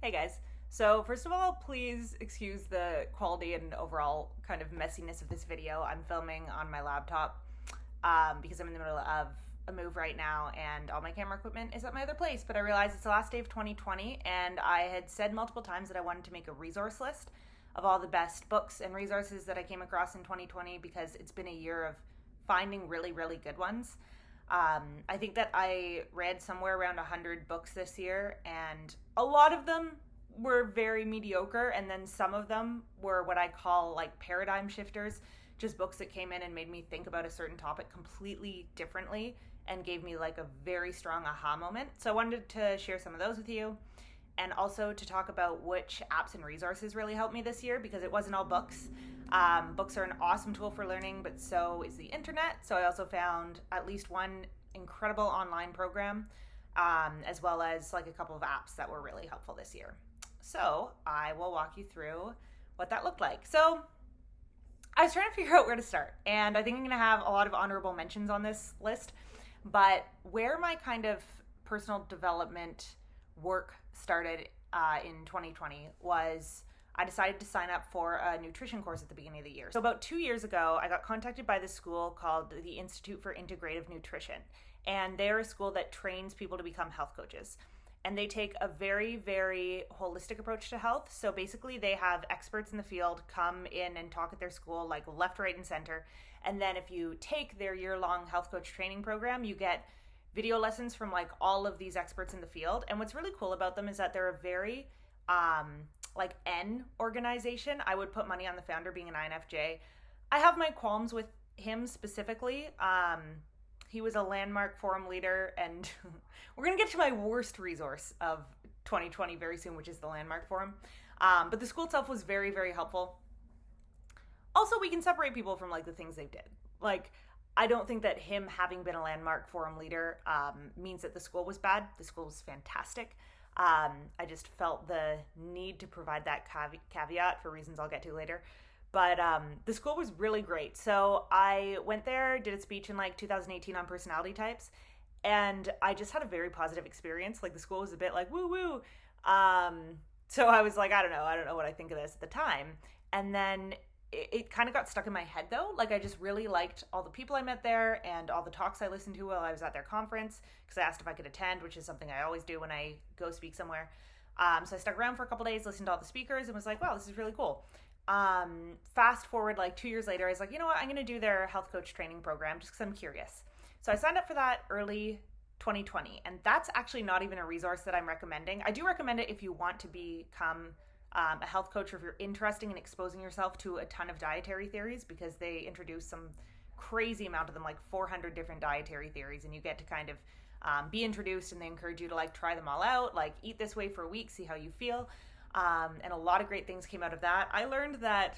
Hey guys. So first of all, please excuse the quality and overall kind of messiness of this video. I'm filming on my laptop because I'm in the middle of a move right now and all my camera equipment is at my other place. But I realized it's the last day of 2020 and I had said multiple times that I wanted to make a resource list of all the best books and resources that I came across in 2020 because it's been a year of finding really, really good ones. I think that I read somewhere around 100 books this year, and a lot of them were very mediocre, and then some of them were what I call like paradigm shifters, just books that came in and made me think about a certain topic completely differently and gave me like a very strong aha moment. So I wanted to share some of those with you, and also to talk about which apps and resources really helped me this year because it wasn't all books. Books are an awesome tool for learning, but so is the internet. So I also found at least one incredible online program, as well as like a couple of apps that were really helpful this year. So I will walk you through what that looked like. So I was trying to figure out where to start, and I think I'm going to have a lot of honorable mentions on this list, but where my kind of personal development work started in 2020 was I decided to sign up for a nutrition course at the beginning of the year. So about 2 years ago, I got contacted by this school called the Institute for Integrative Nutrition. And they're a school that trains people to become health coaches. And they take a very, very holistic approach to health. So basically they have experts in the field come in and talk at their school, like left, right, and center. And then if you take their year-long health coach training program, you get video lessons from like all of these experts in the field. And what's really cool about them is that they're a very like N organization. I would put money on the founder being an INFJ. I have my qualms with him specifically. He was a landmark forum leader, and we're going to get to my worst resource of 2020 very soon, which is the landmark forum. But the school itself was very, very helpful. Also, we can separate people from like the things they did. Like, I don't think that him having been a landmark forum leader means that the school was bad. The school was fantastic. I just felt the need to provide that caveat for reasons I'll get to later. But the school was really great. So I went there, did a speech in like 2018 on personality types, and I just had a very positive experience. Like the school was a bit like woo woo. So I was like, I don't know what I think of this at the time. And then it kind of got stuck in my head though. Like I just really liked all the people I met there and all the talks I listened to while I was at their conference, because I asked if I could attend, which is something I always do when I go speak somewhere. So I stuck around for a couple days, listened to all the speakers, and was like, wow, this is really cool. Fast forward like 2 years later, I was like, you know what, I'm going to do their health coach training program just because I'm curious. So I signed up for that early 2020, and that's actually not even a resource that I'm recommending. I do recommend it if you want to become a health coach, or if you're interested in exposing yourself to a ton of dietary theories, because they introduce some crazy amount of them, like 400 different dietary theories, and you get to kind of be introduced, and they encourage you to like try them all out, like eat this way for a week, see how you feel. And a lot of great things came out of that. I learned that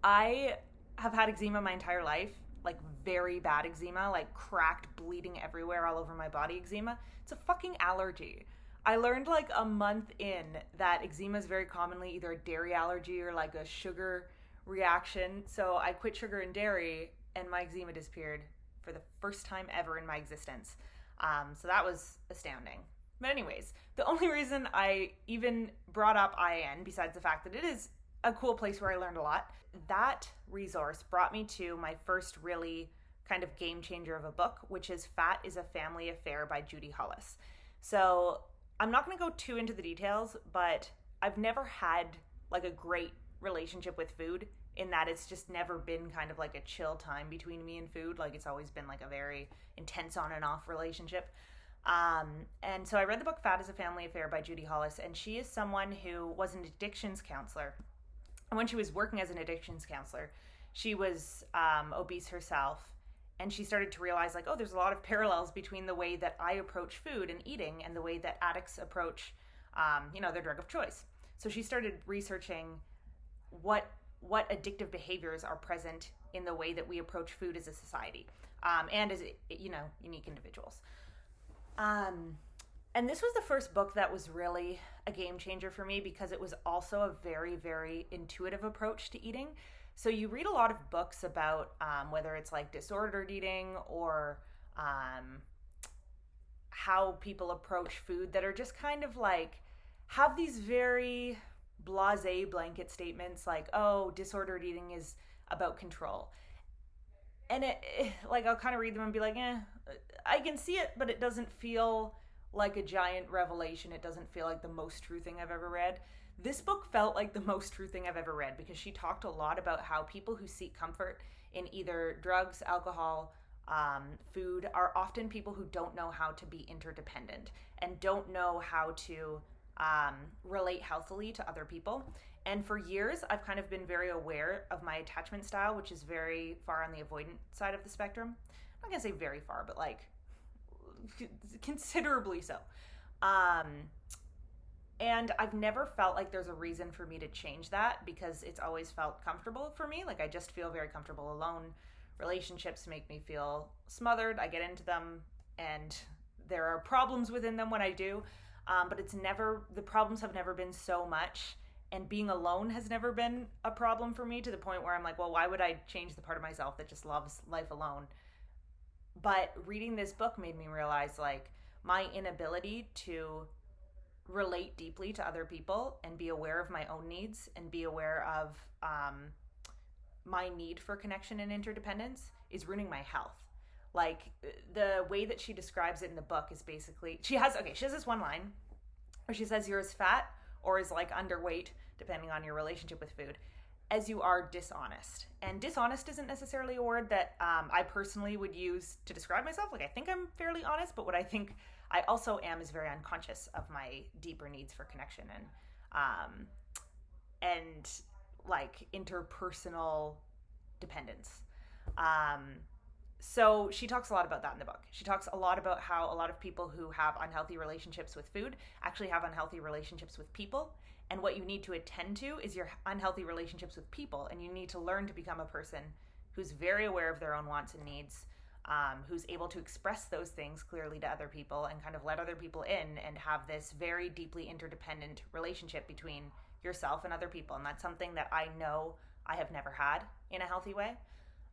I have had eczema my entire life, like very bad eczema, like cracked, bleeding everywhere, all over my body eczema. It's a fucking allergy. I learned like a month in that eczema is very commonly either a dairy allergy or like a sugar reaction. So I quit sugar and dairy, and my eczema disappeared for the first time ever in my existence. So that was astounding. But anyways, the only reason I even brought up IAN, besides the fact that it is a cool place where I learned a lot, that resource brought me to my first really kind of game changer of a book, which is Fat is a Family Affair by Judy Hollis. So I'm not going to go too into the details, but I've never had like a great relationship with food, in that it's just never been kind of like a chill time between me and food. Like it's always been like a very intense on and off relationship. And so I read the book Fat is a Family Affair by Judy Hollis, and she is someone who was an addictions counselor. And when she was working as an addictions counselor, she was obese herself, and she started to realize like, oh, there's a lot of parallels between the way that I approach food and eating and the way that addicts approach, their drug of choice. So she started researching what addictive behaviors are present in the way that we approach food as a society, and as, unique individuals. And this was the first book that was really a game changer for me, because it was also a very, very intuitive approach to eating. So you read a lot of books about whether it's like disordered eating or how people approach food that are just kind of like have these very blasé blanket statements like, oh, disordered eating is about control. And like, I'll kind of read them and be like, I can see it, but it doesn't feel like a giant revelation. It doesn't feel like the most true thing I've ever read. This book felt like the most true thing I've ever read because she talked a lot about how people who seek comfort in either drugs, alcohol, food are often people who don't know how to be interdependent and don't know how to relate healthily to other people. And for years, I've kind of been very aware of my attachment style, which is very far on the avoidant side of the spectrum. I'm not gonna say very far, but like considerably so. And I've never felt like there's a reason for me to change that because it's always felt comfortable for me. Like I just feel very comfortable alone. Relationships make me feel smothered. I get into them and there are problems within them when I do. But the problems have never been so much, and being alone has never been a problem for me to the point where I'm like, well, why would I change the part of myself that just loves life alone? But reading this book made me realize like my inability to relate deeply to other people and be aware of my own needs and be aware of my need for connection and interdependence is ruining my health. Like the way that she describes it in the book is basically, she has this one line where she says you're as fat or as like underweight, depending on your relationship with food, as you are dishonest. And dishonest isn't necessarily a word that I personally would use to describe myself. Like I think I'm fairly honest, but what I think I also am is very unconscious of my deeper needs for connection and like interpersonal dependence. So she talks a lot about that in the book. She talks a lot about how a lot of people who have unhealthy relationships with food actually have unhealthy relationships with people. And what you need to attend to is your unhealthy relationships with people. And you need to learn to become a person who's very aware of their own wants and needs, who's able to express those things clearly to other people and kind of let other people in and have this very deeply interdependent relationship between yourself and other people. And that's something that I know I have never had in a healthy way.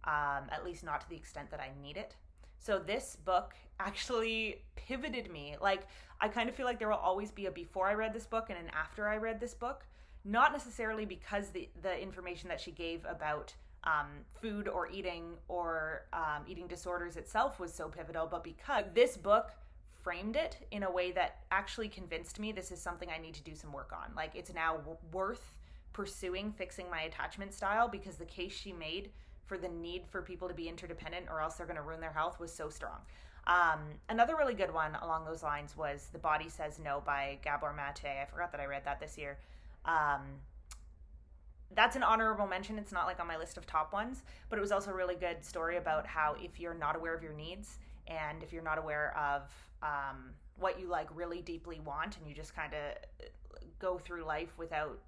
At least not to the extent that I need it. So this book actually pivoted me. Like, I kind of feel like there will always be a before I read this book and an after I read this book. Not necessarily because the information that she gave about food or eating disorders itself was so pivotal, but because this book framed it in a way that actually convinced me this is something I need to do some work on. Like, it's now worth pursuing fixing my attachment style because the case she made for the need for people to be interdependent or else they're going to ruin their health was so strong. Another really good one along those lines was The Body Says No by Gabor Mate. I forgot that I read that this year. That's an honorable mention. It's not like on my list of top ones, but it was also a really good story about how if you're not aware of your needs and if you're not aware of what you like really deeply want and you just kind of go through life without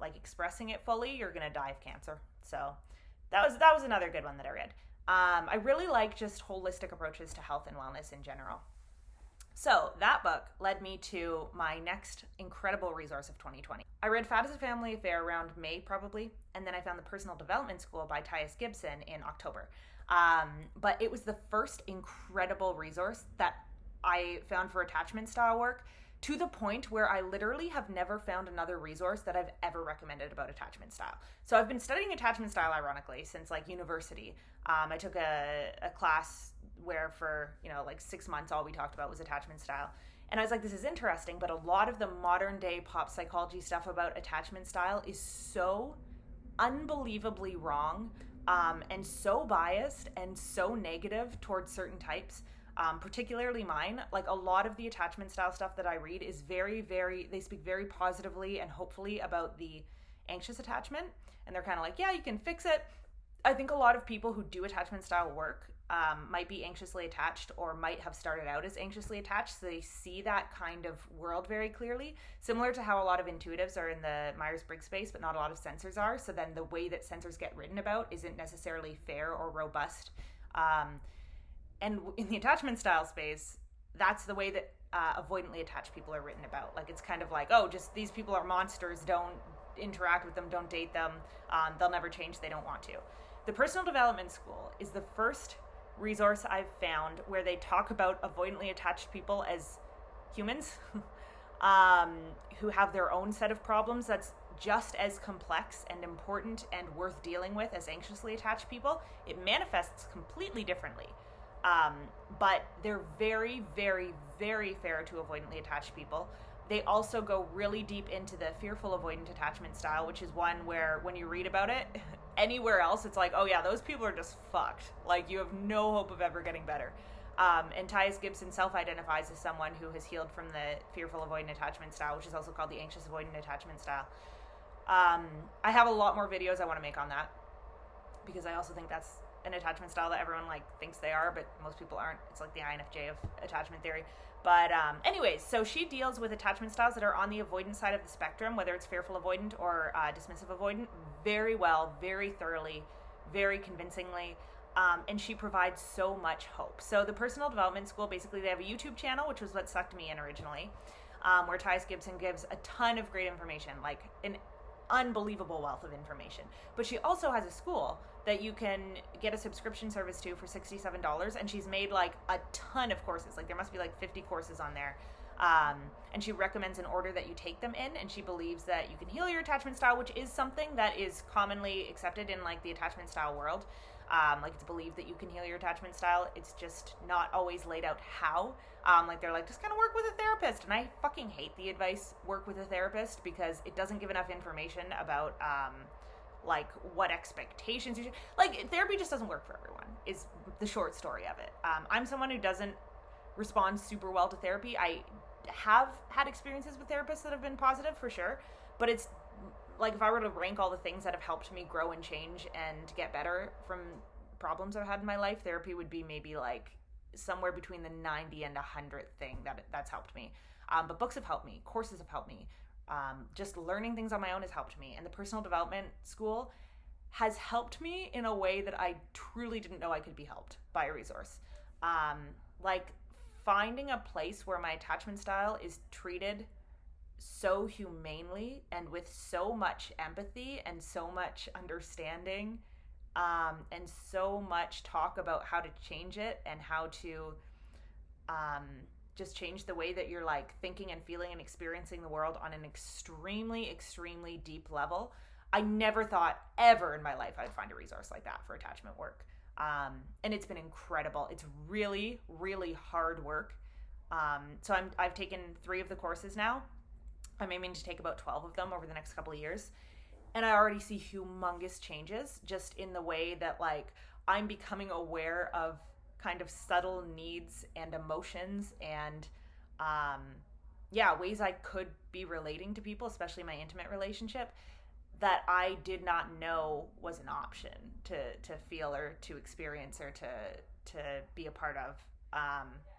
like expressing it fully, you're gonna die of cancer. So that was another good one that I read. I really like just holistic approaches to health and wellness in general. So that book led me to my next incredible resource of 2020. I read Fat as a Family Affair around May probably, and then I found The Personal Development School by Tyus Gibson in October. But it was the first incredible resource that I found for attachment style work, to the point where I literally have never found another resource that I've ever recommended about attachment style. So I've been studying attachment style, ironically, since like university. I took a class where for, like 6 months, all we talked about was attachment style. And I was like, this is interesting, but a lot of the modern day pop psychology stuff about attachment style is so unbelievably wrong, and so biased and so negative towards certain types. Particularly mine. Like, a lot of the attachment style stuff that I read is they speak very positively and hopefully about the anxious attachment. And they're kind of like, yeah, you can fix it. I think a lot of people who do attachment style work might be anxiously attached or might have started out as anxiously attached. So they see that kind of world very clearly, similar to how a lot of intuitives are in the Myers-Briggs space, but not a lot of sensors are. So then the way that sensors get written about isn't necessarily fair or robust. And in the attachment style space, that's the way that avoidantly attached people are written about. Like, it's kind of like, oh, just these people are monsters, don't interact with them, don't date them, they'll never change, they don't want to. The Personal Development School is the first resource I've found where they talk about avoidantly attached people as humans who have their own set of problems that's just as complex and important and worth dealing with as anxiously attached people. It manifests completely differently. But they're very, very, very fair to avoidantly attached people. They also go really deep into the fearful avoidant attachment style, which is one where when you read about it, anywhere else, it's like, oh yeah, those people are just fucked. Like, you have no hope of ever getting better. And Tyus Gibson self-identifies as someone who has healed from the fearful avoidant attachment style, which is also called the anxious avoidant attachment style. I have a lot more videos I want to make on that, because I also think that's an attachment style that everyone like thinks they are, but most people aren't. It's like the INFJ of attachment theory. But anyways, so she deals with attachment styles that are on the avoidant side of the spectrum, whether it's fearful avoidant or dismissive avoidant, very well, very thoroughly, very convincingly. And she provides so much hope. So the Personal Development School, basically they have a YouTube channel, which was what sucked me in originally, where Tyus Gibson gives a ton of great information, like an unbelievable wealth of information. But she also has a school that you can get a subscription service to for $67, and she's made like a ton of courses. Like there must be like 50 courses on there. And she recommends an order that you take them in, and she believes that you can heal your attachment style, which is something that is commonly accepted in like the attachment style world. Like it's believed that you can heal your attachment style. It's just not always laid out how. Like they're like, just kind of work with a therapist. And I fucking hate the advice, work with a therapist, because it doesn't give enough information about, like what expectations you should, like therapy just doesn't work for everyone is the short story of it. I'm someone who doesn't respond super well to therapy. I have had experiences with therapists that have been positive for sure, but it's like if I were to rank all the things that have helped me grow and change and get better from problems I've had in my life, therapy would be maybe like somewhere between the 90 and 100th thing that's helped me. But books have helped me, courses have helped me. Just learning things on my own has helped me. And the Personal Development School has helped me in a way that I truly didn't know I could be helped by a resource. Like finding a place where my attachment style is treated so humanely and with so much empathy and so much understanding, and so much talk about how to change it and how to just change the way that you're like thinking and feeling and experiencing the world on an extremely, extremely deep level. I never thought ever in my life I'd find a resource like that for attachment work. And it's been incredible. It's really, really hard work. So I've taken 3 of the courses now. I'm aiming to take about 12 of them over the next couple of years. And I already see humongous changes just in the way that like I'm becoming aware of kind of subtle needs and emotions and ways I could be relating to people, especially my intimate relationship, that I did not know was an option to feel or to experience or to be a part of.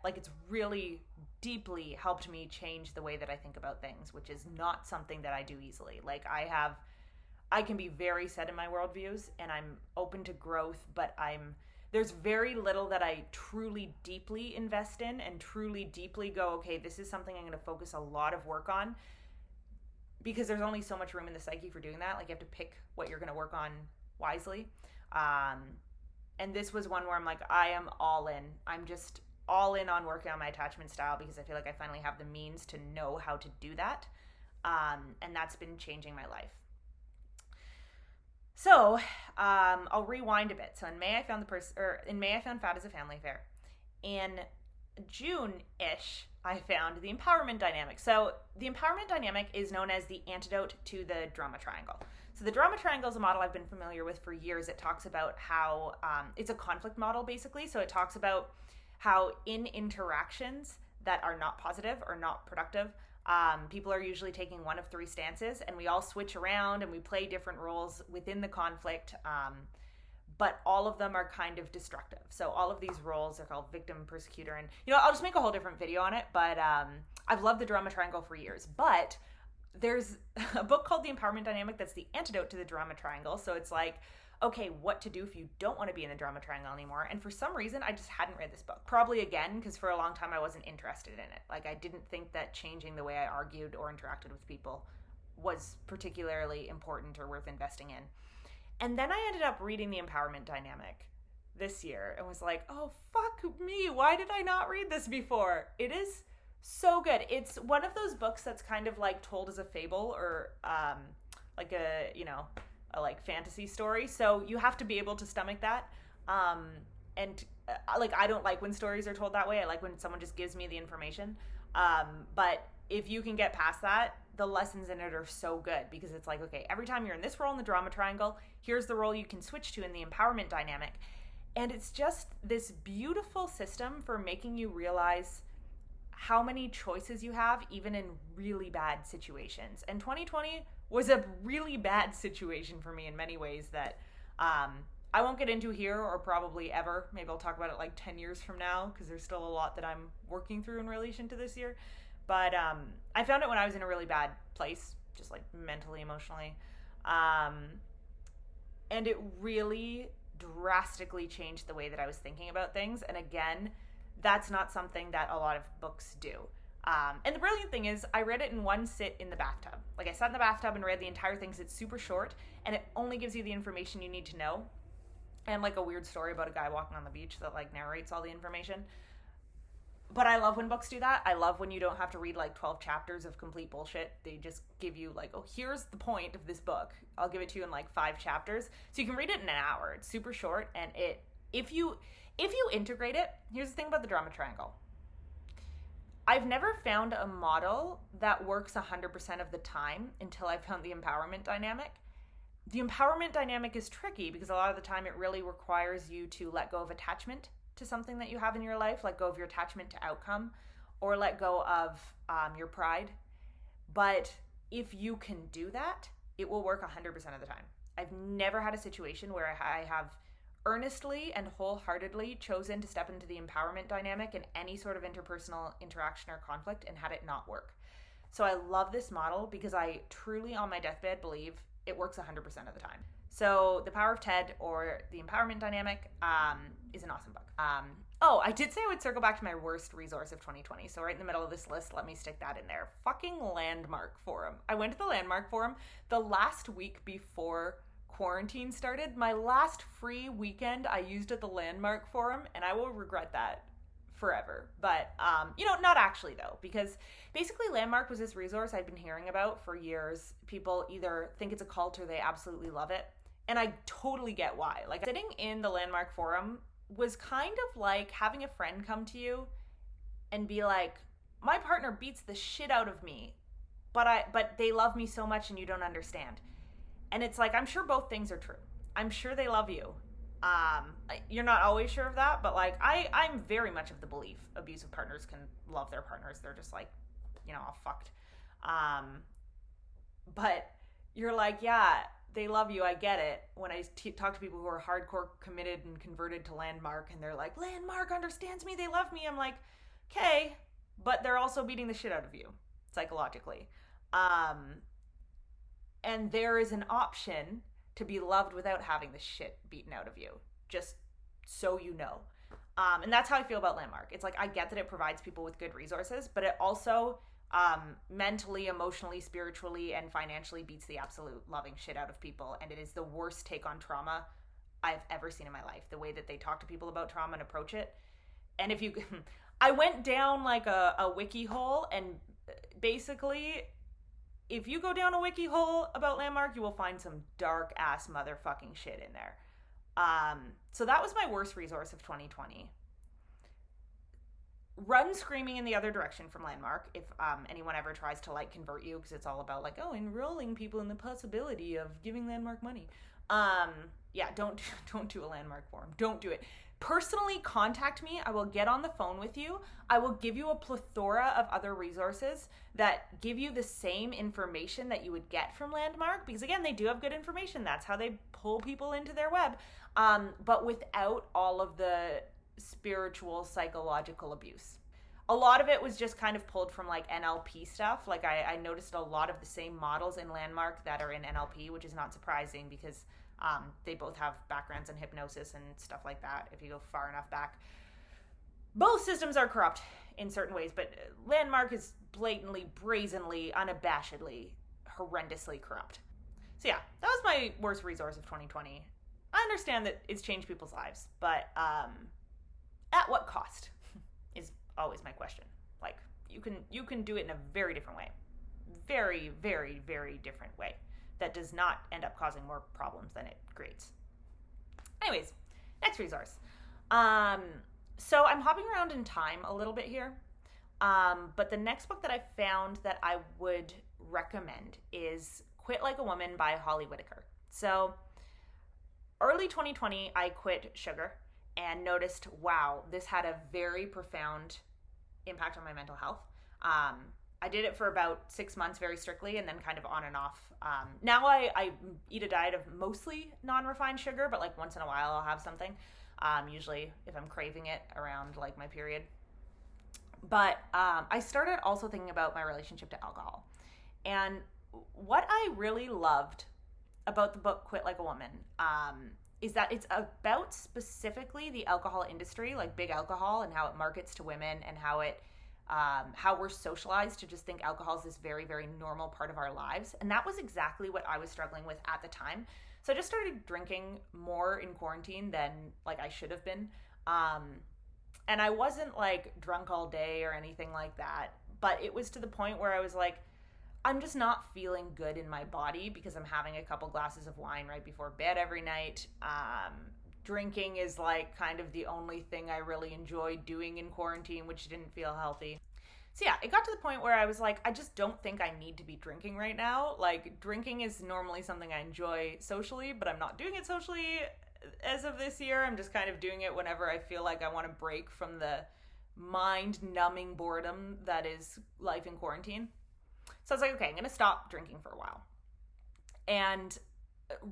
Like it's really deeply helped me change the way that I think about things, which is not something that I do easily. Like I can be very set in my worldviews and I'm open to growth, but there's very little that I truly deeply invest in and truly deeply go, okay, this is something I'm going to focus a lot of work on, because there's only so much room in the psyche for doing that. Like you have to pick what you're going to work on wisely. And this was one where I'm like, I am all in. I'm just all in on working on my attachment style because I feel like I finally have the means to know how to do that. And that's been changing my life. So I'll rewind a bit. So in May I found Fat as a Family Affair. In June-ish, I found the empowerment dynamic. So the empowerment dynamic is known as the antidote to the drama triangle. So the drama triangle is a model I've been familiar with for years. It talks about how it's a conflict model, basically. So it talks about how in interactions that are not positive or not productive, people are usually taking one of 3 stances, and we all switch around and we play different roles within the conflict, but all of them are kind of destructive. So all of these roles are called victim, persecutor, and I'll just make a whole different video on it, but I've loved the drama triangle for years. But there's a book called The Empowerment Dynamic that's the antidote to the drama triangle. So it's like, okay, what to do if you don't want to be in the drama triangle anymore. And for some reason, I just hadn't read this book. Probably again, because for a long time I wasn't interested in it. Like I didn't think that changing the way I argued or interacted with people was particularly important or worth investing in. And then I ended up reading The Empowerment Dynamic this year and was like, oh, fuck me. Why did I not read this before? It is So good. It's one of those books that's kind of like told as a fable or like a like fantasy story. So you have to be able to stomach that. And like I don't like when stories are told that way. I like when someone just gives me the information. But if you can get past that, the lessons in it are so good because it's like, okay, every time you're in this role in the drama triangle, here's the role you can switch to in the empowerment dynamic. And it's just this beautiful system for making you realize how many choices you have, even in really bad situations. And 2020 was a really bad situation for me in many ways that I won't get into here or probably ever. Maybe I'll talk about it like 10 years from now because there's still a lot that I'm working through in relation to this year. But I found it when I was in a really bad place, just like mentally, emotionally. And it really drastically changed the way that I was thinking about things. And again, that's not something that a lot of books do. And the brilliant thing is I read it in one sit in the bathtub. Like I sat in the bathtub and read the entire thing because it's super short and it only gives you the information you need to know. And like a weird story about a guy walking on the beach that like narrates all the information. But I love when books do that. I love when you don't have to read like 12 chapters of complete bullshit. They just give you like, oh, here's the point of this book. I'll give it to you in like 5 chapters. So you can read it in an hour. It's super short. And if you integrate it, here's the thing about the drama triangle. I've never found a model that works 100% of the time until I found the empowerment dynamic. The empowerment dynamic is tricky because a lot of the time it really requires you to let go of attachment to something that you have in your life, let go of your attachment to outcome, or let go of your pride. But if you can do that, it will work 100% of the time. I've never had a situation where I have earnestly and wholeheartedly chosen to step into the empowerment dynamic in any sort of interpersonal interaction or conflict and had it not work. So I love this model because I truly on my deathbed believe it works 100% of the time. So The Power of TED or The Empowerment Dynamic is an awesome book. I did say I would circle back to my worst resource of 2020. So right in the middle of this list, let me stick that in there. Fucking Landmark Forum. I went to the Landmark Forum the last week before quarantine started. My last free weekend I used at the Landmark Forum, and I will regret that forever. But, not actually though, because basically Landmark was this resource I'd been hearing about for years. People either think it's a cult or they absolutely love it. And I totally get why. Like sitting in the Landmark Forum was kind of like having a friend come to you and be like, my partner beats the shit out of me, but they love me so much and you don't understand. And it's like, I'm sure both things are true. I'm sure they love you. You're not always sure of that, but like I'm very much of the belief abusive partners can love their partners. They're just like, all fucked. But you're like, yeah, they love you. I get it. When I talk to people who are hardcore committed and converted to Landmark and they're like, Landmark understands me. They love me. I'm like, okay, but they're also beating the shit out of you psychologically. And there is an option to be loved without having the shit beaten out of you, just so you know. And that's how I feel about Landmark. It's like, I get that it provides people with good resources, but it also mentally, emotionally, spiritually, and financially beats the absolute loving shit out of people. And it is the worst take on trauma I've ever seen in my life, the way that they talk to people about trauma and approach it. And I went down like a wiki hole, and basically, if you go down a wiki hole about Landmark, you will find some dark ass motherfucking shit in there. So that was my worst resource of 2020. Run screaming in the other direction from Landmark if anyone ever tries to like convert you, because it's all about like, enrolling people in the possibility of giving Landmark money. Don't do a Landmark forum. Don't do it. Personally contact me. I will get on the phone with you. I will give you a plethora of other resources that give you the same information that you would get from Landmark, because again, they do have good information. That's how they pull people into their web. But without all of the spiritual, psychological abuse. A lot of it was just kind of pulled from like NLP stuff. Like I noticed a lot of the same models in Landmark that are in NLP, which is not surprising because they both have backgrounds in hypnosis and stuff like that if you go far enough back. Both systems are corrupt in certain ways, but Landmark is blatantly, brazenly, unabashedly, horrendously corrupt. So yeah, that was my worst resource of 2020. I understand that it's changed people's lives, but at what cost is always my question. Like, you can do it in a very different way. Very, very, very different way that does not end up causing more problems than it creates. Anyways, next resource. So I'm hopping around in time a little bit here. But the next book that I found that I would recommend is Quit Like a Woman by Holly Whitaker. So early 2020, I quit sugar and noticed, wow, this had a very profound impact on my mental health. I did it for about 6 months very strictly and then kind of on and off. Now I eat a diet of mostly non-refined sugar, but like once in a while I'll have something. Usually if I'm craving it around like my period. But I started also thinking about my relationship to alcohol. And what I really loved about the book Quit Like a Woman is that it's about specifically the alcohol industry, like big alcohol, and how it markets to women, and how we're socialized to just think alcohol is this very, very normal part of our lives. And that was exactly what I was struggling with at the time. So I just started drinking more in quarantine than like I should have been. And I wasn't like drunk all day or anything like that, but it was to the point where I was like, I'm just not feeling good in my body because I'm having a couple glasses of wine right before bed every night. Drinking is like kind of the only thing I really enjoyed doing in quarantine, which didn't feel healthy. So yeah, it got to the point where I was like, I just don't think I need to be drinking right now. Like, drinking is normally something I enjoy socially, but I'm not doing it socially as of this year. I'm just kind of doing it whenever I feel like I want to break from the mind-numbing boredom that is life in quarantine. So I was like, okay, I'm going to stop drinking for a while. And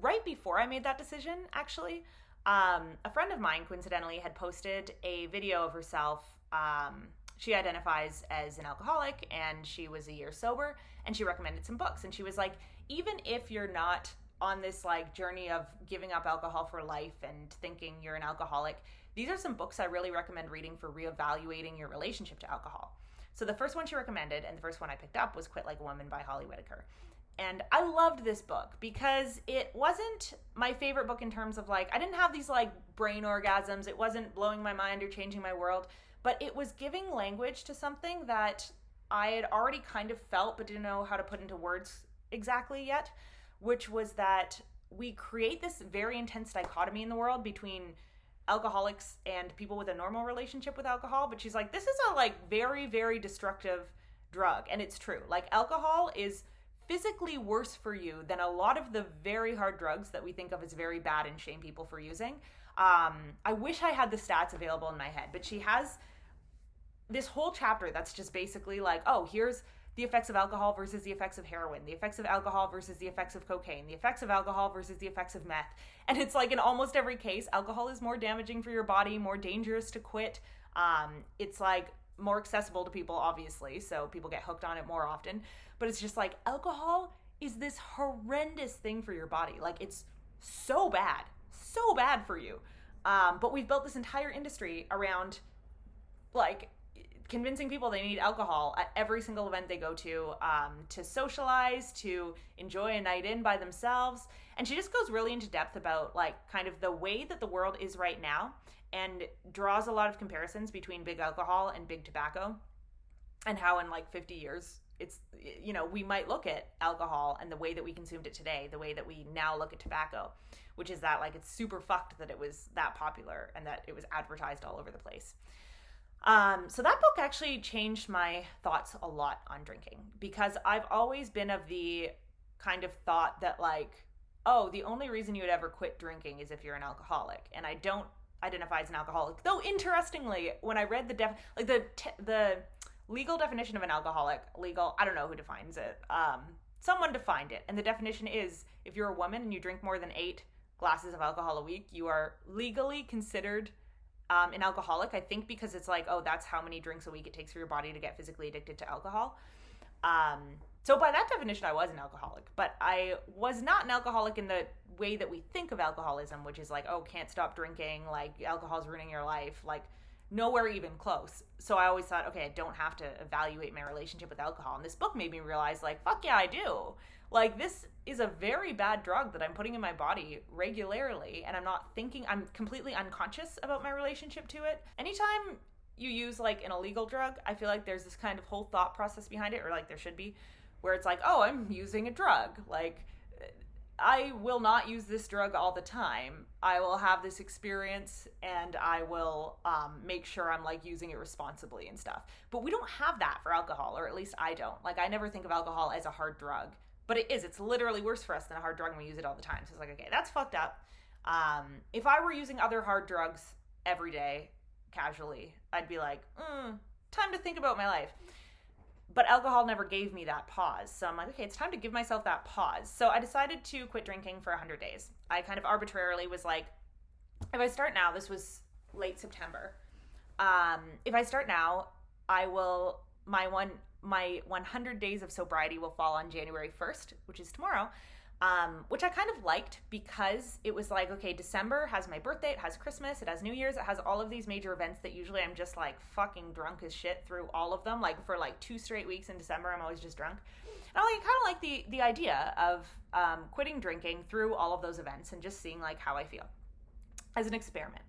right before I made that decision, actually, a friend of mine, coincidentally, had posted a video of herself. She identifies as an alcoholic, and she was a year sober, and she recommended some books. And she was like, even if you're not on this like journey of giving up alcohol for life and thinking you're an alcoholic, these are some books I really recommend reading for reevaluating your relationship to alcohol. So the first one she recommended, and the first one I picked up, was Quit Like a Woman by Holly Whitaker. And I loved this book because it wasn't my favorite book in terms of like, I didn't have these like brain orgasms. It wasn't blowing my mind or changing my world, but it was giving language to something that I had already kind of felt but didn't know how to put into words exactly yet, which was that we create this very intense dichotomy in the world between alcoholics and people with a normal relationship with alcohol. But she's like, this is a like very, very destructive drug. And it's true. Like, alcohol is physically worse for you than a lot of the very hard drugs that we think of as very bad and shame people for using. I wish I had the stats available in my head, but she has this whole chapter that's just basically like, oh, here's the effects of alcohol versus the effects of heroin, the effects of alcohol versus the effects of cocaine, the effects of alcohol versus the effects of meth. And it's like in almost every case, alcohol is more damaging for your body, more dangerous to quit. It's like more accessible to people, obviously, so people get hooked on it more often. But it's just like, alcohol is this horrendous thing for your body. Like, it's so bad for you. But we've built this entire industry around like convincing people they need alcohol at every single event they go to socialize, to enjoy a night in by themselves. And she just goes really into depth about like kind of the way that the world is right now, and draws a lot of comparisons between big alcohol and big tobacco, and how in like 50 years it's, you know, we might look at alcohol and the way that we consumed it today, the way that we now look at tobacco, which is that like it's super fucked that it was that popular and that it was advertised all over the place. So that book actually changed my thoughts a lot on drinking, because I've always been of the kind of thought that like, oh, the only reason you would ever quit drinking is if you're an alcoholic. And I don't identify as an alcoholic. Though interestingly, when I read the legal definition of an alcoholic, I don't know who defines it. Someone defined it. And the definition is, if you're a woman and you drink more than 8 glasses of alcohol a week, you are legally considered an alcoholic. I think because it's like, oh, that's how many drinks a week it takes for your body to get physically addicted to alcohol. So by that definition, I was an alcoholic, but I was not an alcoholic in the way that we think of alcoholism, which is like, oh, can't stop drinking, like alcohol's ruining your life, like nowhere even close. So I always thought, okay, I don't have to evaluate my relationship with alcohol. And this book made me realize like, fuck yeah, I do. Like, this is a very bad drug that I'm putting in my body regularly, and I'm completely unconscious about my relationship to it. Anytime you use like an illegal drug, I feel like there's this kind of whole thought process behind it, or like there should be, where it's like, oh, I'm using a drug. Like, I will not use this drug all the time. I will have this experience and I will make sure I'm like using it responsibly and stuff. But we don't have that for alcohol, or at least I don't. Like, I never think of alcohol as a hard drug, but it is. It's literally worse for us than a hard drug, and we use it all the time. So it's like, okay, that's fucked up. If I were using other hard drugs every day, casually, I'd be like, time to think about my life. But alcohol never gave me that pause. So I'm like, okay, it's time to give myself that pause. So I decided to quit drinking for 100 days. I kind of arbitrarily was like, if I start now, this was late September. If I start now, my 100 days of sobriety will fall on January 1st, which is tomorrow. Which I kind of liked, because it was like, okay, December has my birthday, it has Christmas, it has New Year's, it has all of these major events that usually I'm just like fucking drunk as shit through all of them. Like for like 2 straight weeks in December, I'm always just drunk. And I kind of like the idea of quitting drinking through all of those events and just seeing like how I feel as an experiment.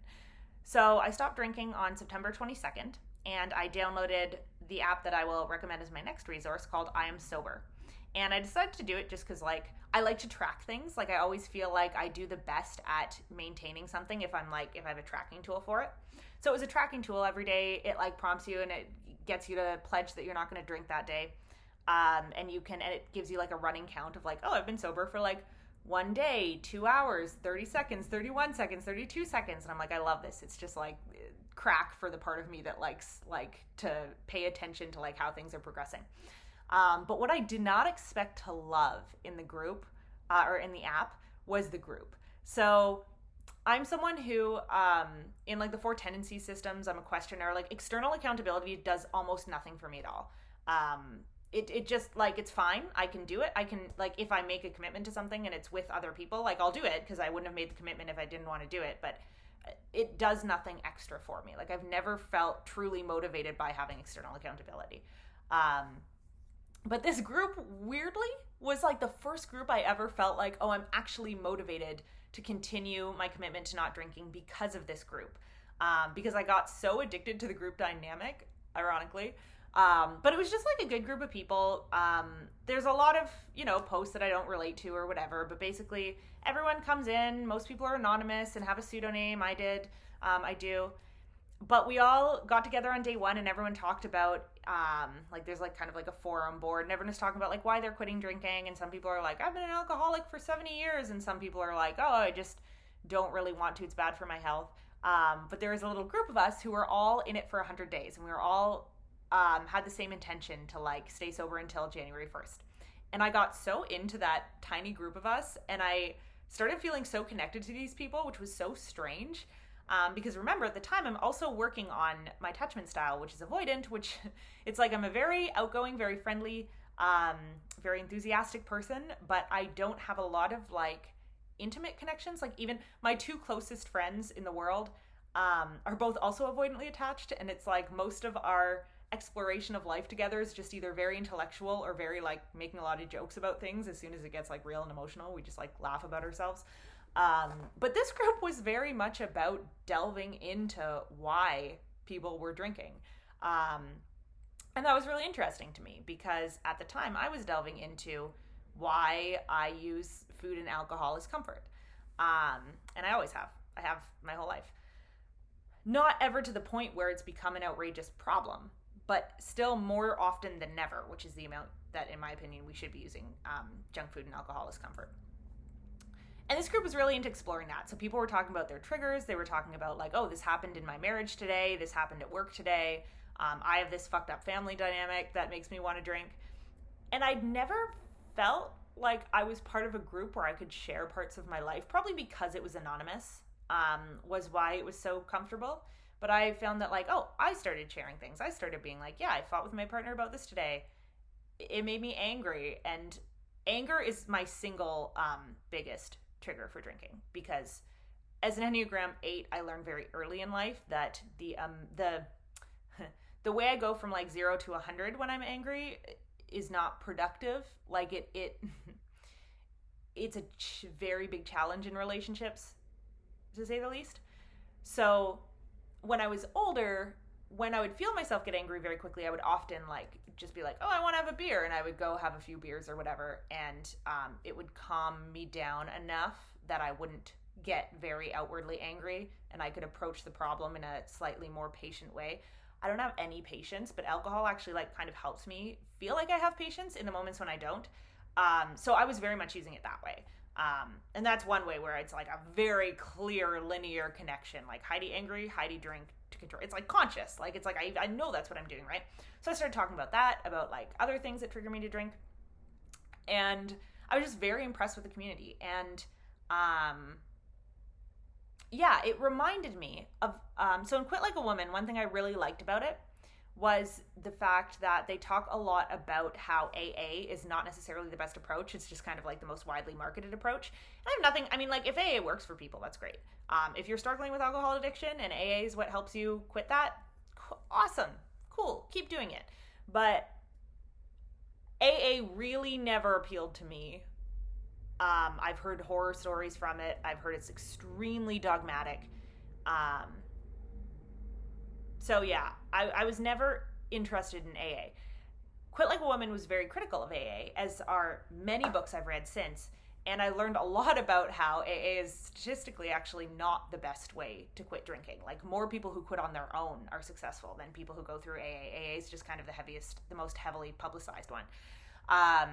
So I stopped drinking on September 22nd, and I downloaded the app that I will recommend as my next resource called I Am Sober. And I decided to do it just because, like, I like to track things. Like, I always feel like I do the best at maintaining something if I have a tracking tool for it. So it was a tracking tool. Every day it, like, prompts you and it gets you to pledge that you're not going to drink that day. And it gives you, like, a running count of, like, oh, I've been sober for, like, 1 day, 2 hours, 30 seconds, 31 seconds, 32 seconds. And I'm like, I love this. It's just, like, crack for the part of me that likes, like, to pay attention to, like, how things are progressing. But what I did not expect to love in the group, or in the app, was the group. So I'm someone who, in like the 4 tendency systems, I'm a questioner. Like, external accountability does almost nothing for me at all. It just, like, it's fine. I can do it. I can, like, if I make a commitment to something and it's with other people, like, I'll do it because I wouldn't have made the commitment if I didn't want to do it. But it does nothing extra for me. Like, I've never felt truly motivated by having external accountability. But this group, weirdly, was like the first group I ever felt like, oh, I'm actually motivated to continue my commitment to not drinking because of this group. Because I got so addicted to the group dynamic, ironically. But it was just like a good group of people. There's a lot of, posts that I don't relate to or whatever. But basically, everyone comes in. Most people are anonymous and have a pseudonym. I do. But we all got together on day 1 and everyone talked about, there's like kind of like a forum board, and everyone is talking about like why they're quitting drinking. And some people are like, I've been an alcoholic for 70 years. And some people are like, oh, I just don't really want to. It's bad for my health. But there was a little group of us who were all in it for 100 days. And we were all had the same intention to like stay sober until January 1st. And I got so into that tiny group of us, and I started feeling so connected to these people, which was so strange. Because remember, at the time, I'm also working on my attachment style, which is avoidant, which it's like I'm a very outgoing, very friendly, very enthusiastic person, but I don't have a lot of like intimate connections. Like, even my 2 closest friends in the world are both also avoidantly attached, and it's like most of our exploration of life together is just either very intellectual or very like making a lot of jokes about things. As soon as it gets like real and emotional, we just like laugh about ourselves. But this group was very much about delving into why people were drinking. And that was really interesting to me, because at the time I was delving into why I use food and alcohol as comfort. And I always have. I have my whole life. Not ever to the point where it's become an outrageous problem, but still more often than never, which is the amount that, in my opinion, we should be using junk food and alcohol as comfort. And this group was really into exploring that. So people were talking about their triggers. They were talking about like, oh, this happened in my marriage today. This happened at work today. I have this fucked up family dynamic that makes me want to drink. And I'd never felt like I was part of a group where I could share parts of my life, probably because it was anonymous, was why it was so comfortable. But I found that like, oh, I started sharing things. I started being like, yeah, I fought with my partner about this today. It made me angry. And anger is my single biggest trigger for drinking, because as an Enneagram 8, I learned very early in life that the way I go from like 0 to 100 when I'm angry is not productive. Like it's a very big challenge in relationships, to say the least. So when I was older, when I would feel myself get angry very quickly, I would often like just be like, oh, I want to have a beer. And I would go have a few beers or whatever. And it would calm me down enough that I wouldn't get very outwardly angry and I could approach the problem in a slightly more patient way. I don't have any patience, but alcohol actually like kind of helps me feel like I have patience in the moments when I don't. So I was very much using it that way. And that's one way where it's like a very clear linear connection, like Heidi angry, Heidi drink to control. It's like conscious. Like, it's like, I know that's what I'm doing, right? So I started talking about that, about like other things that trigger me to drink. And I was just very impressed with the community. And, yeah, it reminded me of, so in Quit Like a Woman, one thing I really liked about it was the fact that they talk a lot about how AA is not necessarily the best approach. It's just kind of like the most widely marketed approach. And I have nothing, I mean, like if AA works for people, that's great. If you're struggling with alcohol addiction and AA is what helps you quit that, awesome, cool, keep doing it. But AA really never appealed to me. I've heard horror stories from it. I've heard it's extremely dogmatic. So yeah, I was never interested in AA. Quit Like a Woman was very critical of AA, as are many books I've read since. And I learned a lot about how AA is statistically actually not the best way to quit drinking. Like, more people who quit on their own are successful than people who go through AA. AA is just kind of the most heavily publicized one.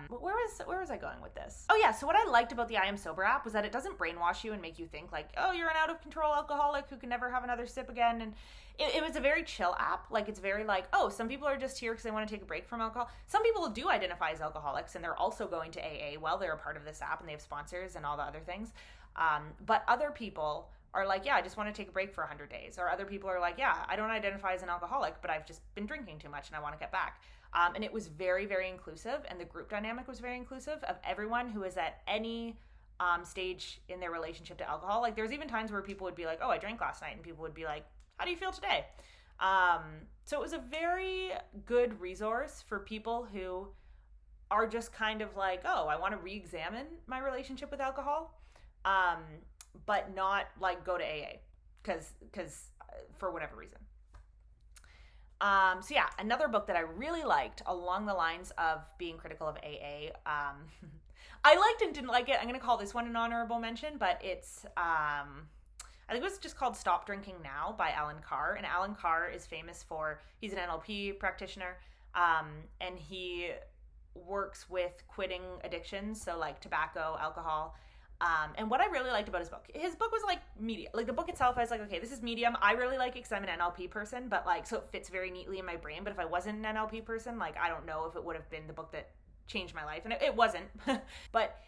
Where was I going with this? Oh yeah, so what I liked about the I Am Sober app was that it doesn't brainwash you and make you think like, oh, you're an out of control alcoholic who can never have another sip again. And it was a very chill app. Like, it's very like, oh, some people are just here because they want to take a break from alcohol. Some people do identify as alcoholics and they're also going to AA while they're a part of this app and they have sponsors and all the other things. But other people are like, yeah, I just want to take a break for 100 days. Or other people are like, yeah, I don't identify as an alcoholic, but I've just been drinking too much and I want to get back. And it was very, very inclusive, and the group dynamic was very inclusive of everyone who is at any stage in their relationship to alcohol. Like, there's even times where people would be like, oh, I drank last night, and people would be like, how do you feel today? So it was a very good resource for people who are just kind of like, oh, I want to re-examine my relationship with alcohol, but not like go to AA because for whatever reason. So yeah, another book that I really liked along the lines of being critical of AA, I liked and didn't like it. I'm going to call this one an honorable mention, but it's, I think it was just called Stop Drinking Now by Alan Carr. And Alan Carr is famous for, he's an NLP practitioner, and he works with quitting addictions. So like tobacco, alcohol. And what I really liked about his book was like medium. Like, the book itself, I was like, okay, this is medium. I really like it because I'm an NLP person, but like, so it fits very neatly in my brain. But if I wasn't an NLP person, like, I don't know if it would have been the book that changed my life. And it wasn't. But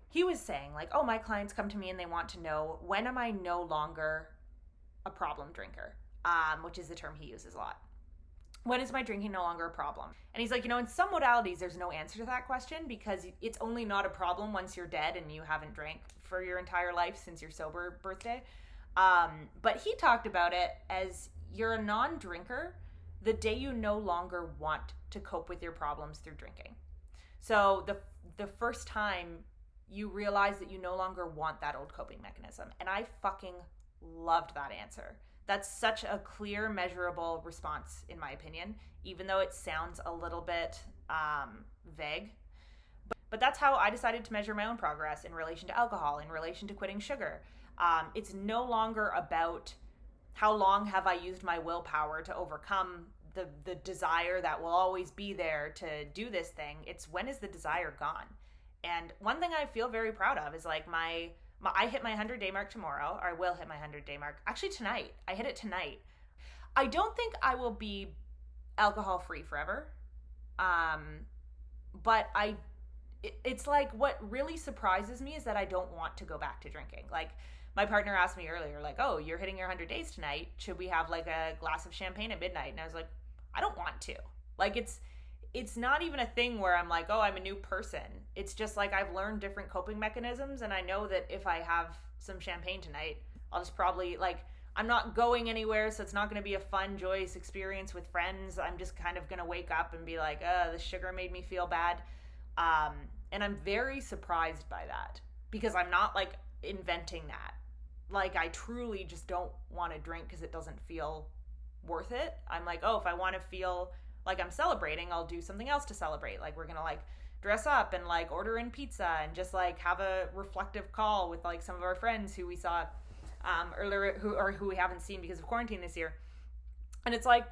he was saying like, oh, my clients come to me and they want to know, when am I no longer a problem drinker? Which is the term he uses a lot. When is my drinking no longer a problem? And he's like, in some modalities, there's no answer to that question because it's only not a problem once you're dead and you haven't drank for your entire life since your sober birthday. But he talked about it as, you're a non-drinker the day you no longer want to cope with your problems through drinking. So the first time you realize that you no longer want that old coping mechanism. And I fucking loved that answer. That's such a clear, measurable response, in my opinion, even though it sounds a little bit vague. But that's how I decided to measure my own progress in relation to alcohol, in relation to quitting sugar. It's no longer about how long have I used my willpower to overcome the desire that will always be there to do this thing. It's, when is the desire gone? And one thing I feel very proud of is like I hit my 100-day mark tomorrow, or I will hit my 100-day mark. Actually, tonight. I hit it tonight. I don't think I will be alcohol-free forever. But it's like, what really surprises me is that I don't want to go back to drinking. Like, my partner asked me earlier, like, oh, you're hitting your 100 days tonight. Should we have like a glass of champagne at midnight? And I was like, I don't want to. Like, it's not even a thing where I'm like, oh, I'm a new person. It's just like, I've learned different coping mechanisms, and I know that if I have some champagne tonight, I'll just probably, like, I'm not going anywhere, so it's not going to be a fun, joyous experience with friends. I'm just kind of going to wake up and be like, the sugar made me feel bad. And I'm very surprised by that, because I'm not, like, inventing that. Like, I truly just don't want to drink because it doesn't feel worth it. I'm like, oh, if I want to feel like I'm celebrating, I'll do something else to celebrate. Like we're going to like dress up and like order in pizza and just like have a reflective call with like some of our friends who we saw earlier who we haven't seen because of quarantine this year. And it's like,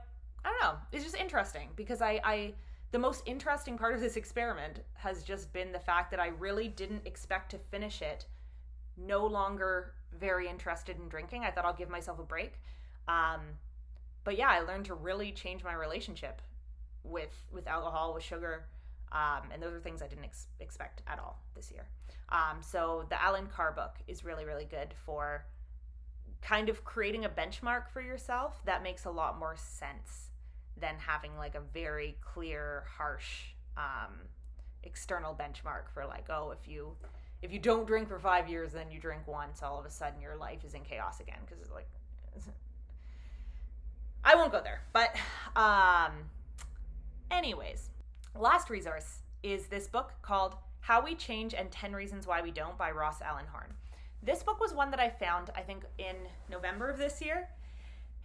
I don't know, it's just interesting because I the most interesting part of this experiment has just been the fact that I really didn't expect to finish it no longer very interested in drinking. I thought I'll give myself a break. But yeah, I learned to really change my relationship with alcohol, with sugar. And those are things I didn't expect at all this year. So the Alan Carr book is really, really good for kind of creating a benchmark for yourself that makes a lot more sense than having like a very clear, harsh external benchmark for like, oh, if you don't drink for 5 years, then you drink once, all of a sudden your life is in chaos again. Because it's like, I won't go there. But anyways, last resource is this book called How We Change and 10 Reasons Why We Don't by Ross Allen Horn. This book was one that I found, I think, in November of this year.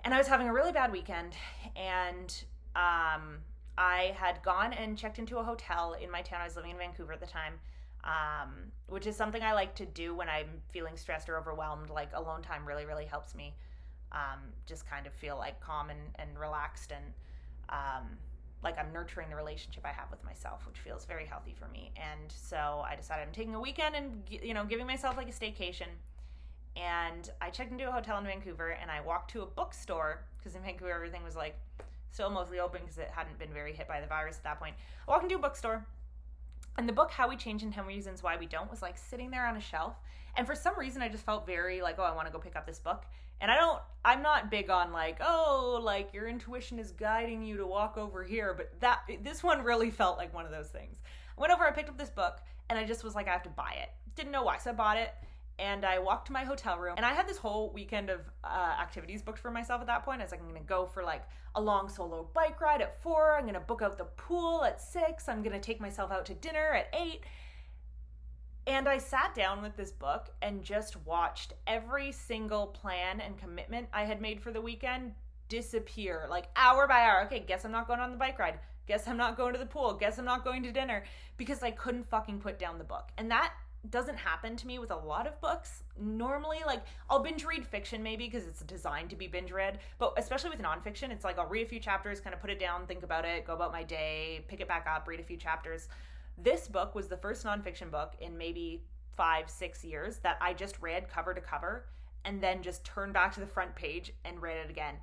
And I was having a really bad weekend. And I had gone and checked into a hotel in my town. I was living in Vancouver at the time, which is something I like to do when I'm feeling stressed or overwhelmed. Like alone time really, really helps me just kind of feel like calm and relaxed and like I'm nurturing the relationship I have with myself, which feels very healthy for me. And so I decided I'm taking a weekend and, giving myself like a staycation. And I checked into a hotel in Vancouver and I walked to a bookstore because in Vancouver everything was like still mostly open because it hadn't been very hit by the virus at that point. I walked into a bookstore and the book How We Change and 10 Reasons Why We Don't was like sitting there on a shelf. And for some reason I just felt very like, oh, I want to go pick up this book. And I'm not big on like, oh, like your intuition is guiding you to walk over here. But this one really felt like one of those things. I went over, I picked up this book and I just was like, I have to buy it. Didn't know why, so I bought it. And I walked to my hotel room and I had this whole weekend of activities booked for myself at that point. I was like, I'm going to go for like a long solo bike ride at 4. I'm going to book out the pool at 6. I'm going to take myself out to dinner at 8. And I sat down with this book and just watched every single plan and commitment I had made for the weekend disappear, like hour by hour. Okay, guess I'm not going on the bike ride. Guess I'm not going to the pool. Guess I'm not going to dinner because I couldn't fucking put down the book. And that doesn't happen to me with a lot of books. Normally, like I'll binge read fiction maybe because it's designed to be binge read, but especially with nonfiction, it's like I'll read a few chapters, kind of put it down, think about it, go about my day, pick it back up, read a few chapters. This book was the first nonfiction book in maybe 5-6 years that I just read cover to cover and then just turned back to the front page and read it again.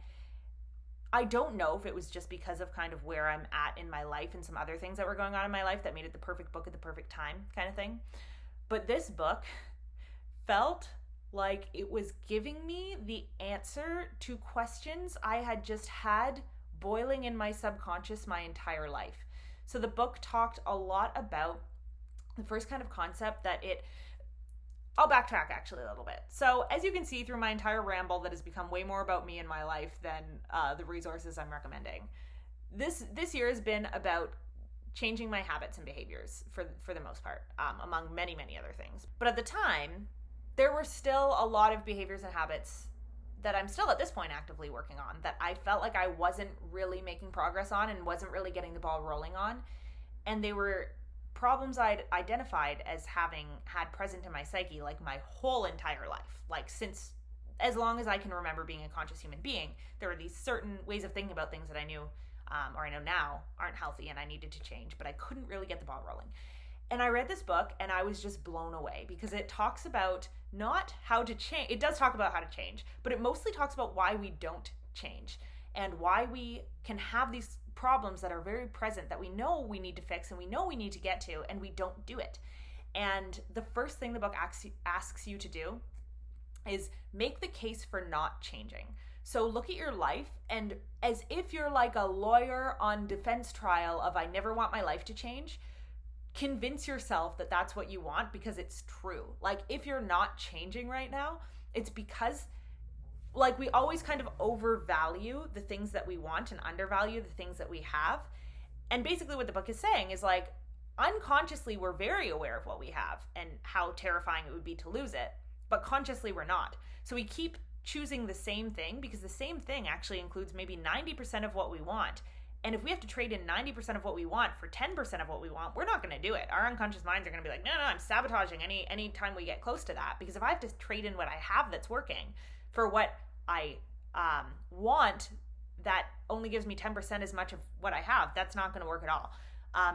I don't know if it was just because of kind of where I'm at in my life and some other things that were going on in my life that made it the perfect book at the perfect time kind of thing. But this book felt like it was giving me the answer to questions I had just had boiling in my subconscious my entire life. So the book talked a lot about the first kind of concept that I'll backtrack actually a little bit. So as you can see through my entire ramble that has become way more about me and my life than the resources I'm recommending, this year has been about changing my habits and behaviors for the most part, among many, many other things. But at the time, there were still a lot of behaviors and habits that I'm still at this point actively working on that I felt like I wasn't really making progress on and wasn't really getting the ball rolling on. And they were problems I'd identified as having had present in my psyche like my whole entire life. Like since as long as I can remember being a conscious human being, there were these certain ways of thinking about things that I knew or I know now aren't healthy and I needed to change, but I couldn't really get the ball rolling. And I read this book and I was just blown away because it talks about not how to change. It does talk about how to change, but it mostly talks about why we don't change and why we can have these problems that are very present that we know we need to fix and we know we need to get to and we don't do it. And the first thing the book asks you to do is make the case for not changing. So look at your life and as if you're like a lawyer on defense trial of I never want my life to change, convince yourself that that's what you want because it's true. Like if you're not changing right now, it's because like we always kind of overvalue the things that we want and undervalue the things that we have. And basically what the book is saying is like unconsciously we're very aware of what we have and how terrifying it would be to lose it, but consciously we're not. So we keep choosing the same thing, because the same thing actually includes maybe 90% of what we want. And if we have to trade in 90% of what we want for 10% of what we want, we're not going to do it. Our unconscious minds are going to be like, no, I'm sabotaging any time we get close to that. Because if I have to trade in what I have that's working for what I want that only gives me 10% as much of what I have, that's not going to work at all.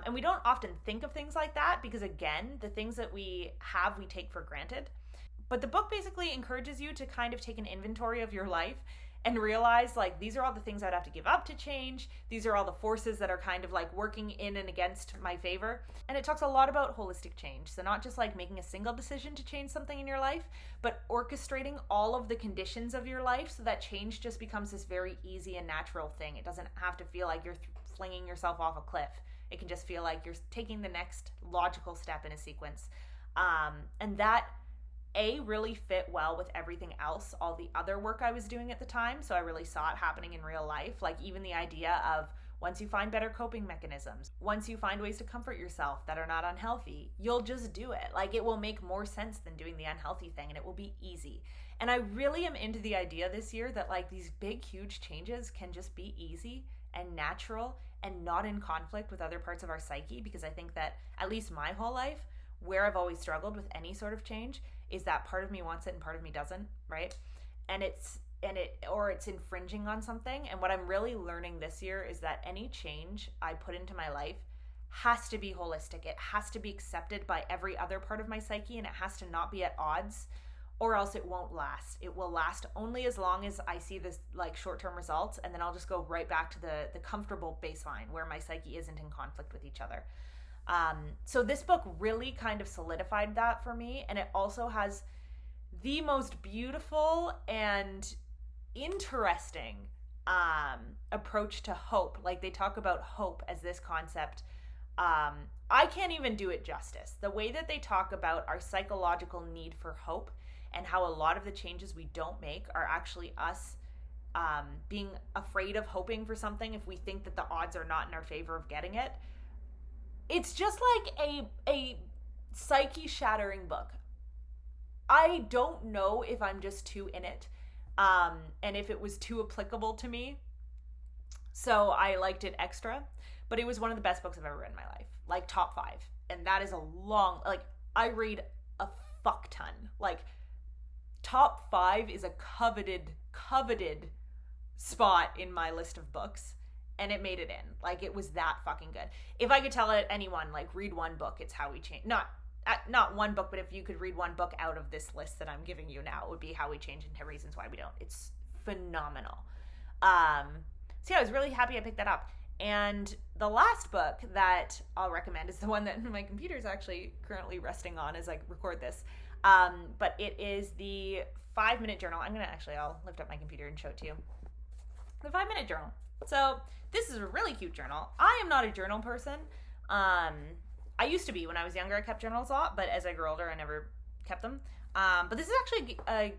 And we don't often think of things like that because, again, the things that we have, we take for granted. But the book basically encourages you to kind of take an inventory of your life and realize, like, these are all the things I'd have to give up to change. These are all the forces that are kind of like working in and against my favor. And it talks a lot about holistic change. So not just like making a single decision to change something in your life, but orchestrating all of the conditions of your life so that change just becomes this very easy and natural thing. It doesn't have to feel like you're flinging yourself off a cliff. It can just feel like you're taking the next logical step in a sequence. And that really fit well with everything else, all the other work I was doing at the time. So I really saw it happening in real life. Like even the idea of once you find better coping mechanisms, once you find ways to comfort yourself that are not unhealthy, you'll just do it. Like it will make more sense than doing the unhealthy thing, and it will be easy. And I really am into the idea this year that like these big, huge changes can just be easy and natural and not in conflict with other parts of our psyche, because I think that at least my whole life, where I've always struggled with any sort of change is that part of me wants it and part of me doesn't, right? And it's infringing on something. And what I'm really learning this year is that any change I put into my life has to be holistic. It has to be accepted by every other part of my psyche, and it has to not be at odds, or else it won't last. It will last only as long as I see this like short-term results, and then I'll just go right back to the comfortable baseline where my psyche isn't in conflict with each other. So this book really kind of solidified that for me, and it also has the most beautiful and interesting approach to hope. Like they talk about hope as this concept. I can't even do it justice. The way that they talk about our psychological need for hope and how a lot of the changes we don't make are actually us being afraid of hoping for something if we think that the odds are not in our favor of getting it. It's just like a psyche-shattering book. I don't know if I'm just too in it, and if it was too applicable to me, so I liked it extra, but it was one of the best books I've ever read in my life, like top 5, and that is a long, like, I read a fuck ton. Like, top 5 is a coveted spot in my list of books. And it made it in. Like, it was that fucking good. If I could tell anyone, like, read one book, it's How We Change. Not one book, but if you could read one book out of this list that I'm giving you now, it would be How We Change and 10 Reasons Why We Don't. It's phenomenal. So yeah, I was really happy I picked that up. And the last book that I'll recommend is the one that my computer is actually currently resting on as I record this. But it is the 5-Minute Journal. I'll lift up my computer and show it to you. The 5-Minute Journal. So this is a really cute journal. I am not a journal person. I used to be when I was younger. I kept journals a lot, but as I grew older, I never kept them. But this is actually a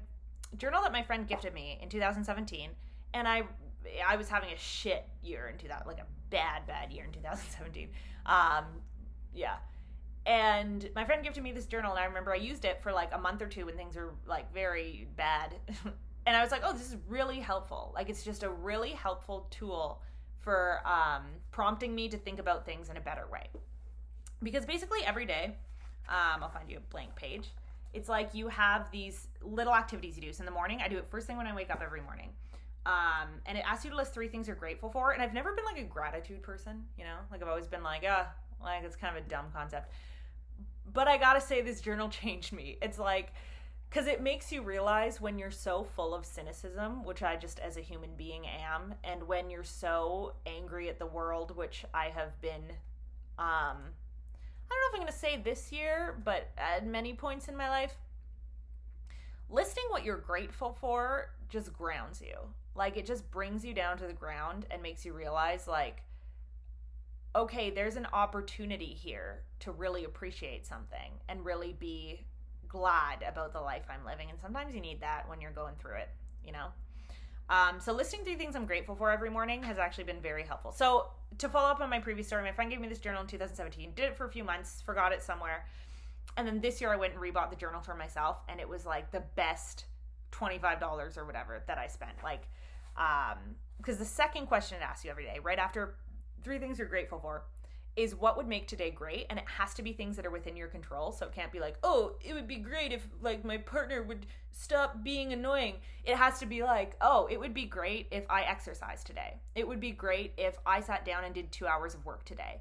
journal that my friend gifted me in 2017, and I was having a shit year in 2000, like a bad year in 2017. Yeah. And my friend gifted me this journal, and I remember I used it for like a month or two when things were like very bad. And I was like, oh, this is really helpful. Like, it's just a really helpful tool for prompting me to think about things in a better way. Because basically every day, I'll find you a blank page. It's like you have these little activities you do. So in the morning, I do it first thing when I wake up every morning. And it asks you to list 3 things you're grateful for. And I've never been like a gratitude person, you know? Like, I've always been like, it's kind of a dumb concept. But I gotta say, this journal changed me. It's like, because it makes you realize when you're so full of cynicism, which I just as a human being am, and when you're so angry at the world, which I have been, I don't know if I'm going to say this year, but at many points in my life, listing what you're grateful for just grounds you. Like, it just brings you down to the ground and makes you realize, like, okay, there's an opportunity here to really appreciate something and really be glad about the life I'm living. And sometimes you need that when you're going through it, you know? So listing 3 things I'm grateful for every morning has actually been very helpful. So to follow up on my previous story, my friend gave me this journal in 2017, did it for a few months, forgot it somewhere. And then this year I went and rebought the journal for myself, and it was like the best $25 or whatever that I spent. Like, because the second question it asks you every day, right after 3 things you're grateful for, is what would make today great. And it has to be things that are within your control. So it can't be like, oh, it would be great if like my partner would stop being annoying. It has to be like, oh, it would be great if I exercised today. It would be great if I sat down and did 2 hours of work today.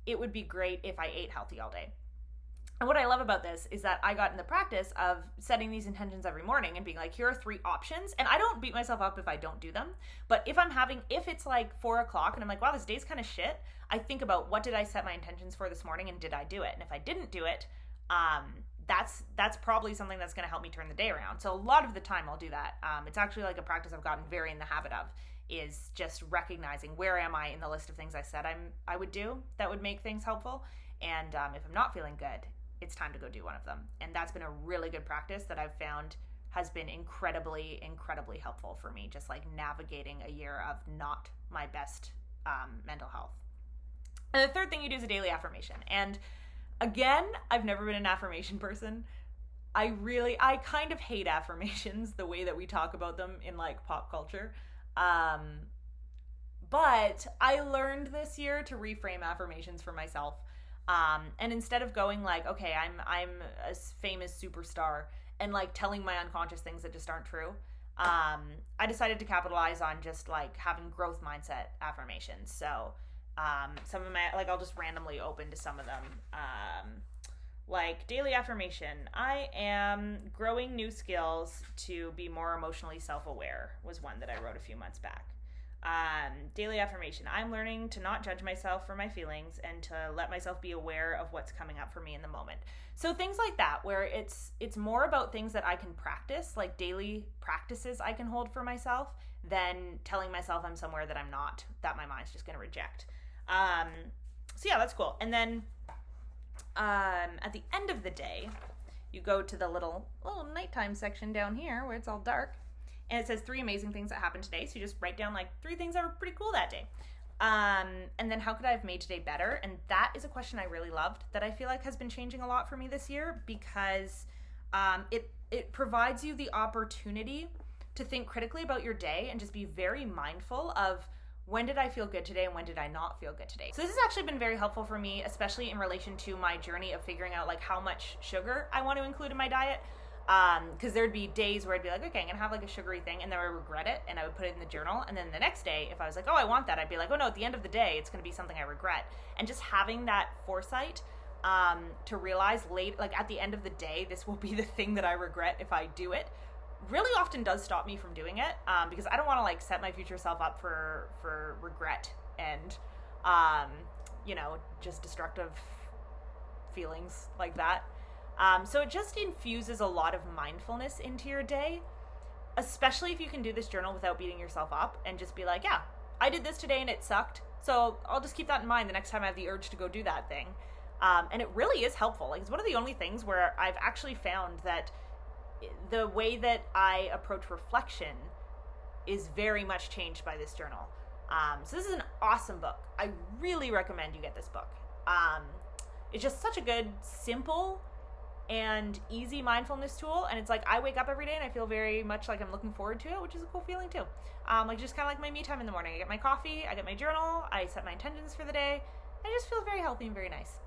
It would be great if I ate healthy all day. And what I love about this is that I got in the practice of setting these intentions every morning and being like, here are 3 options. And I don't beat myself up if I don't do them. But if it's like 4 o'clock and I'm like, wow, this day's kind of shit, I think about what did I set my intentions for this morning and did I do it? And if I didn't do it, that's probably something that's going to help me turn the day around. So a lot of the time I'll do that. It's actually like a practice I've gotten very in the habit of, is just recognizing where am I in the list of things I said I would do that would make things helpful. And if I'm not feeling good, it's time to go do one of them. And that's been a really good practice that I've found has been incredibly, incredibly helpful for me, just like navigating a year of not my best mental health. And the third thing you do is a daily affirmation. And again, I've never been an affirmation person. I kind of hate affirmations, the way that we talk about them in like pop culture. But I learned this year to reframe affirmations for myself. And instead of going like, okay, I'm a famous superstar and like telling my unconscious things that just aren't true, I decided to capitalize on just like having growth mindset affirmations. So some of my, like, I'll just randomly open to some of them. Like daily affirmation, I am growing new skills to be more emotionally self-aware, was one that I wrote a few months back. Daily affirmation, I'm learning to not judge myself for my feelings and to let myself be aware of what's coming up for me in the moment. So things like that, where it's more about things that I can practice, like daily practices I can hold for myself, than telling myself I'm somewhere that I'm not, that my mind's just going to reject. So yeah, that's cool. And then at the end of the day, you go to the little nighttime section down here where it's all dark. And it says 3 amazing things that happened today. So you just write down like 3 things that were pretty cool that day. And then how could I have made today better? And that is a question I really loved that I feel like has been changing a lot for me this year, because it provides you the opportunity to think critically about your day and just be very mindful of when did I feel good today and when did I not feel good today. So this has actually been very helpful for me, especially in relation to my journey of figuring out like how much sugar I want to include in my diet. Because there'd be days where I'd be like, okay, I'm gonna have like a sugary thing, and then I would regret it, and I would put it in the journal, and then the next day, if I was like, oh, I want that, I'd be like, oh no, at the end of the day, it's gonna be something I regret. And just having that foresight, to realize like at the end of the day, this will be the thing that I regret if I do it, really often does stop me from doing it, because I don't want to like set my future self up for regret and, just destructive feelings like that. So it just infuses a lot of mindfulness into your day, especially if you can do this journal without beating yourself up and just be like, yeah, I did this today and it sucked, so I'll just keep that in mind the next time I have the urge to go do that thing. And it really is helpful. Like, it's one of the only things where I've actually found that the way that I approach reflection is very much changed by this journal. So this is an awesome book. I really recommend you get this book. It's just such a good, simple, and easy mindfulness tool. And it's like, I wake up every day and I feel very much like I'm looking forward to it, which is a cool feeling too. Like just kind of like my me time in the morning. I get my coffee, I get my journal, I set my intentions for the day. I just feel very healthy and very nice.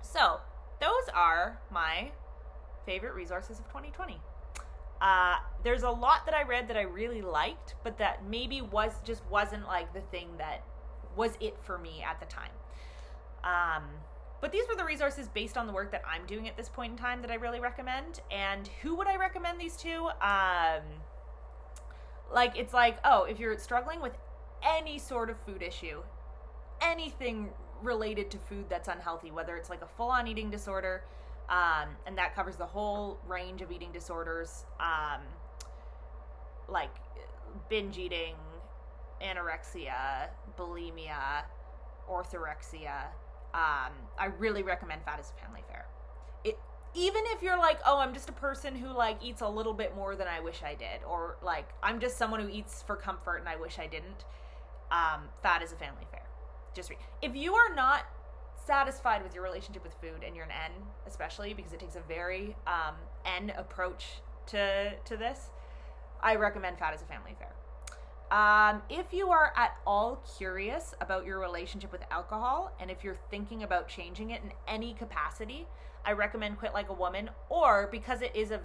So those are my favorite resources of 2020. There's a lot that I read that I really liked, but that maybe wasn't like the thing that was it for me at the time. But these were the resources based on the work that I'm doing at this point in time that I really recommend. And who would I recommend these to? It's like, oh, if you're struggling with any sort of food issue, anything related to food that's unhealthy, whether it's like a full-on eating disorder, and that covers the whole range of eating disorders, like binge eating, anorexia, bulimia, orthorexia. I really recommend Fat is a Family Affair. Even if you're like, oh, I'm just a person who like eats a little bit more than I wish I did, or like I'm just someone who eats for comfort and I wish I didn't, Fat is a Family Affair. Just read. If you are not satisfied with your relationship with food, and you're an N especially, because it takes a very N approach to this, I recommend Fat is a Family Affair. If you are at all curious about your relationship with alcohol, and if you're thinking about changing it in any capacity, I recommend Quit Like a Woman, or because it is a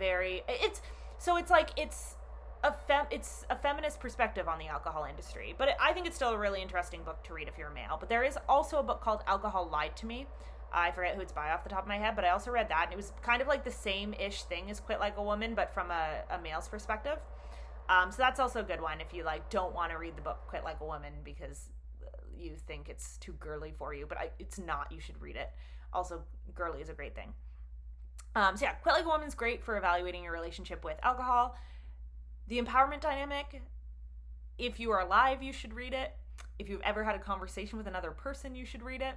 feminist perspective on the alcohol industry. But I think it's still a really interesting book to read if you're a male. But there is also a book called Alcohol Lied to Me. I forget who it's by off the top of my head, but I also read that, and it was kind of like the same-ish thing as Quit Like a Woman, but from a male's perspective. So that's also a good one if you don't want to read the book Quit Like a Woman because you think it's too girly for you, but it's not. You should read it. Also, girly is a great thing. So yeah, Quit Like a Woman is great for evaluating your relationship with alcohol. The Empowerment Dynamic, if you are alive, you should read it. If you've ever had a conversation with another person, you should read it.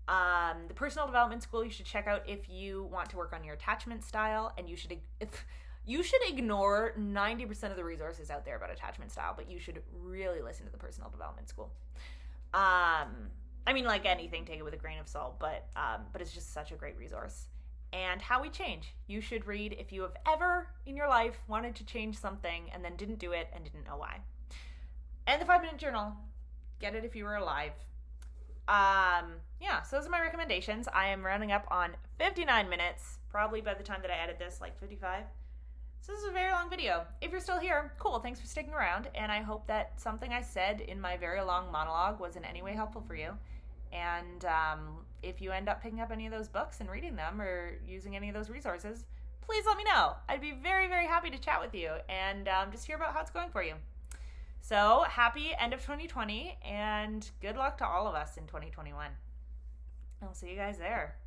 The Personal Development School you should check out if you want to work on your attachment style, and you should ignore 90% of the resources out there about attachment style, but you should really listen to the Personal Development School. Like anything, take it with a grain of salt, but it's just such a great resource. And How We Change, you should read if you have ever in your life wanted to change something and then didn't do it and didn't know why. And the 5-Minute Journal, get it if you were alive. So those are my recommendations. I am rounding up on 59 minutes, probably by the time that I edit this, 55. So this is a very long video. If you're still here, cool, thanks for sticking around, and I hope that something I said in my very long monologue was in any way helpful for you. And if you end up picking up any of those books and reading them or using any of those resources, please let me know. I'd be very, very happy to chat with you and just hear about how it's going for you. So happy end of 2020, and good luck to all of us in 2021. I'll see you guys there.